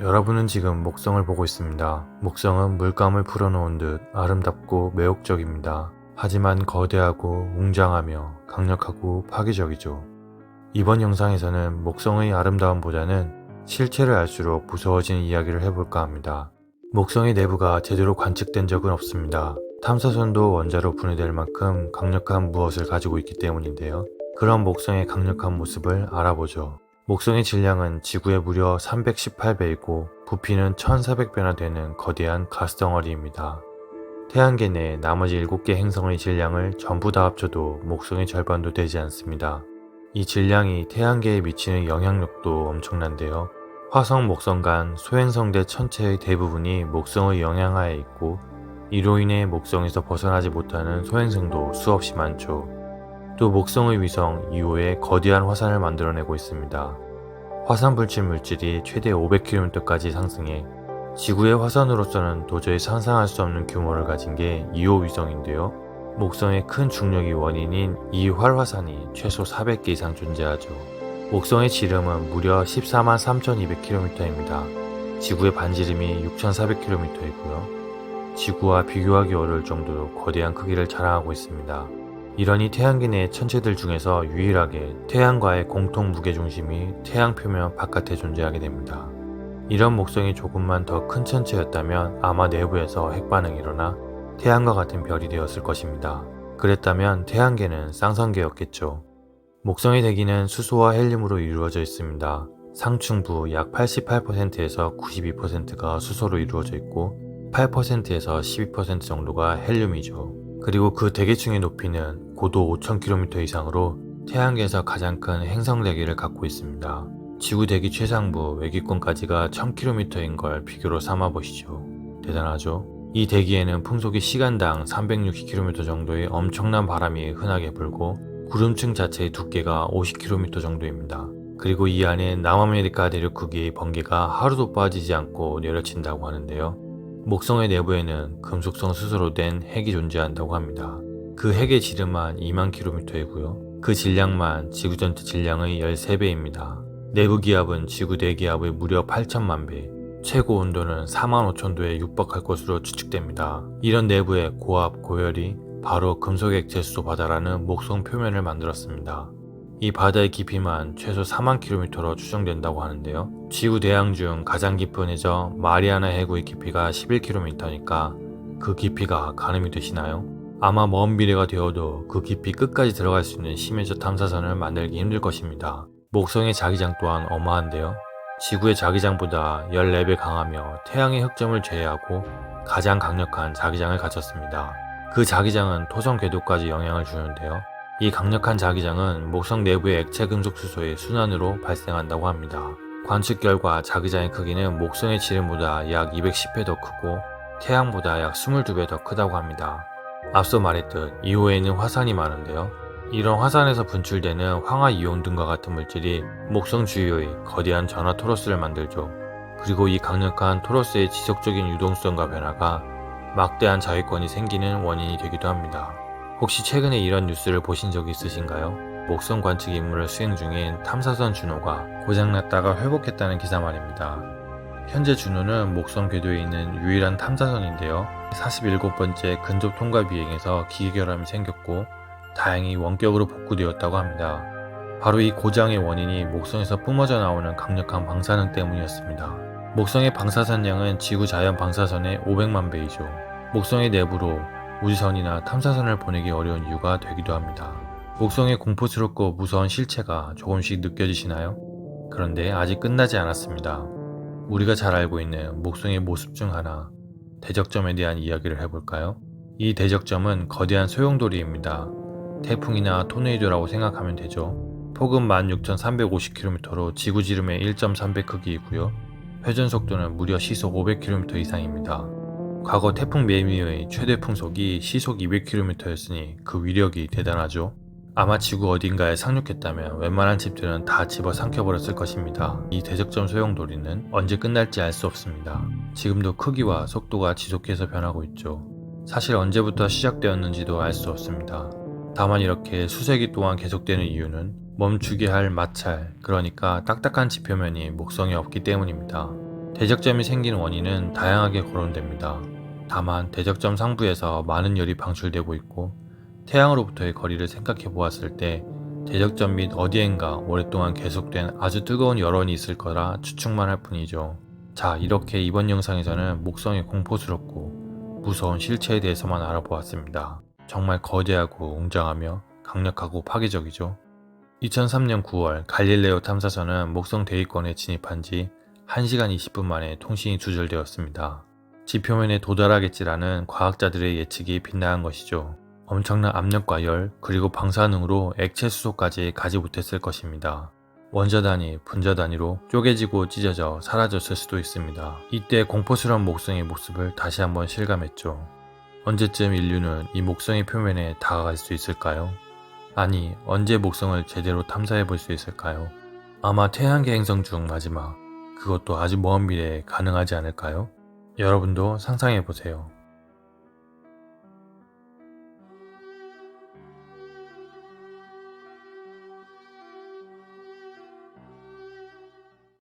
여러분은 지금 목성을 보고 있습니다. 목성은 물감을 풀어놓은 듯 아름답고 매혹적입니다. 하지만 거대하고 웅장하며 강력하고 파괴적이죠. 이번 영상에서는 목성의 아름다움보다는 실체를 알수록 무서워지는 이야기를 해볼까 합니다. 목성의 내부가 제대로 관측된 적은 없습니다. 탐사선도 원자로 분해될 만큼 강력한 무엇을 가지고 있기 때문인데요. 그런 목성의 강력한 모습을 알아보죠. 목성의 질량은 지구의 무려 318배이고 부피는 1400배나 되는 거대한 가스 덩어리입니다. 태양계 내 나머지 7개 행성의 질량을 전부 다 합쳐도 목성의 절반도 되지 않습니다. 이 질량이 태양계에 미치는 영향력도 엄청난데요. 화성, 목성 간 소행성대 전체의 대부분이 목성의 영향하에 있고 이로 인해 목성에서 벗어나지 못하는 소행성도 수없이 많죠. 또 목성의 위성 2호에 거대한 화산을 만들어내고 있습니다. 화산 불칠 물질이 최대 500km까지 상승해 지구의 화산으로서는 도저히 상상할 수 없는 규모를 가진 게 2호 위성인데요. 목성의 큰 중력이 원인인 이 활화산이 최소 400개 이상 존재하죠. 목성의 지름은 무려 14만 3200km입니다. 지구의 반지름이 6400km이고요. 지구와 비교하기 어려울 정도로 거대한 크기를 자랑하고 있습니다. 이러니 태양계 내 천체들 중에서 유일하게 태양과의 공통 무게중심이 태양 표면 바깥에 존재하게 됩니다. 이런 목성이 조금만 더 큰 천체였다면 아마 내부에서 핵반응이 일어나 태양과 같은 별이 되었을 것입니다. 그랬다면 태양계는 쌍성계였겠죠. 목성의 대기는 수소와 헬륨으로 이루어져 있습니다. 상층부 약 88%에서 92%가 수소로 이루어져 있고 8%에서 12% 정도가 헬륨이죠. 그리고 그 대기층의 높이는 고도 5000km 이상으로 태양계에서 가장 큰 행성 대기를 갖고 있습니다. 지구 대기 최상부 외기권까지가 1000km인 걸 비교로 삼아 보시죠. 대단하죠? 이 대기에는 풍속이 시간당 360km 정도의 엄청난 바람이 흔하게 불고 구름층 자체의 두께가 50km 정도입니다. 그리고 이 안에 남아메리카 대륙 크기의 번개가 하루도 빠지지 않고 내려친다고 하는데요. 목성의 내부에는 금속성 수소로 된 핵이 존재한다고 합니다. 그 핵의 지름만 2만 km이고요. 그 질량만 지구 전체 질량의 13배입니다. 내부 기압은 지구 대기압의 무려 8천만 배, 최고 온도는 4만 5천 도에 육박할 것으로 추측됩니다. 이런 내부의 고압, 고열이 바로 금속 액체 수소 바다라는 목성 표면을 만들었습니다. 이 바다의 깊이만 최소 4만 km로 추정된다고 하는데요. 지구 대양 중 가장 깊은 해저 마리아나 해구의 깊이가 11km니까 그 깊이가 가늠이 되시나요? 아마 먼 미래가 되어도 그 깊이 끝까지 들어갈 수 있는 심해저 탐사선을 만들기 힘들 것입니다. 목성의 자기장 또한 어마한데요. 지구의 자기장보다 14배 강하며 태양의 흑점을 제외하고 가장 강력한 자기장을 갖췄습니다. 그 자기장은 토성 궤도까지 영향을 주는데요. 이 강력한 자기장은 목성 내부의 액체 금속 수소의 순환으로 발생한다고 합니다. 관측 결과 자기장의 크기는 목성의 지름보다 약 210배 더 크고 태양보다 약 22배 더 크다고 합니다. 앞서 말했듯 2호에는 화산이 많은데요. 이런 화산에서 분출되는 황화이온 등과 같은 물질이 목성 주위의 거대한 전화 토러스를 만들죠. 그리고 이 강력한 토러스의 지속적인 유동성과 변화가 막대한 자위권이 생기는 원인이 되기도 합니다. 혹시 최근에 이런 뉴스를 보신 적이 있으신가요? 목성 관측 임무를 수행 중인 탐사선 준호가 고장났다가 회복했다는 기사 말입니다. 현재 준호는 목성 궤도에 있는 유일한 탐사선인데요. 47번째 근접 통과 비행에서 기계 결함이 생겼고 다행히 원격으로 복구되었다고 합니다. 바로 이 고장의 원인이 목성에서 뿜어져 나오는 강력한 방사능 때문이었습니다. 목성의 방사선량은 지구 자연 방사선의 500만 배이죠. 목성의 내부로 우주선이나 탐사선을 보내기 어려운 이유가 되기도 합니다. 목성의 공포스럽고 무서운 실체가 조금씩 느껴지시나요? 그런데 아직 끝나지 않았습니다. 우리가 잘 알고 있는 목성의 모습 중 하나, 대적점에 대한 이야기를 해볼까요? 이 대적점은 거대한 소용돌이입니다. 태풍이나 토네이도라고 생각하면 되죠. 폭은 16,350km로 지구 지름의 1.3배 크기이고요. 회전 속도는 무려 시속 500km 이상입니다. 과거 태풍 매미의 최대 풍속이 시속 200km였으니 그 위력이 대단하죠. 아마 지구 어딘가에 상륙했다면 웬만한 집들은 다 집어삼켜버렸을 것입니다. 이 대적점 소용돌이는 언제 끝날지 알 수 없습니다. 지금도 크기와 속도가 지속해서 변하고 있죠. 사실 언제부터 시작되었는지도 알 수 없습니다. 다만 이렇게 수세기 동안 계속되는 이유는 멈추게 할 마찰, 그러니까 딱딱한 지표면이 목성에 없기 때문입니다. 대적점이 생기는 원인은 다양하게 거론됩니다. 다만 대적점 상부에서 많은 열이 방출되고 있고 태양으로부터의 거리를 생각해 보았을 때 대적점 및 어디엔가 오랫동안 계속된 아주 뜨거운 열원이 있을 거라 추측만 할 뿐이죠. 자, 이렇게 이번 영상에서는 목성의 공포스럽고 무서운 실체에 대해서만 알아보았습니다. 정말 거대하고 웅장하며 강력하고 파괴적이죠. 2003년 9월 갈릴레오 탐사선은 목성 대위권에 진입한 지 1시간 20분 만에 통신이 두절되었습니다. 지표면에 도달하겠지라는 과학자들의 예측이 빗나간 것이죠. 엄청난 압력과 열, 그리고 방사능으로 액체 수소까지 가지 못했을 것입니다. 원자 단위, 분자 단위로 쪼개지고 찢어져 사라졌을 수도 있습니다. 이때 공포스러운 목성의 모습을 다시 한번 실감했죠. 언제쯤 인류는 이 목성의 표면에 다가갈 수 있을까요? 아니, 언제 목성을 제대로 탐사해 볼 수 있을까요? 아마 태양계 행성 중 마지막, 그것도 아주 먼 미래에 가능하지 않을까요? 여러분도 상상해 보세요.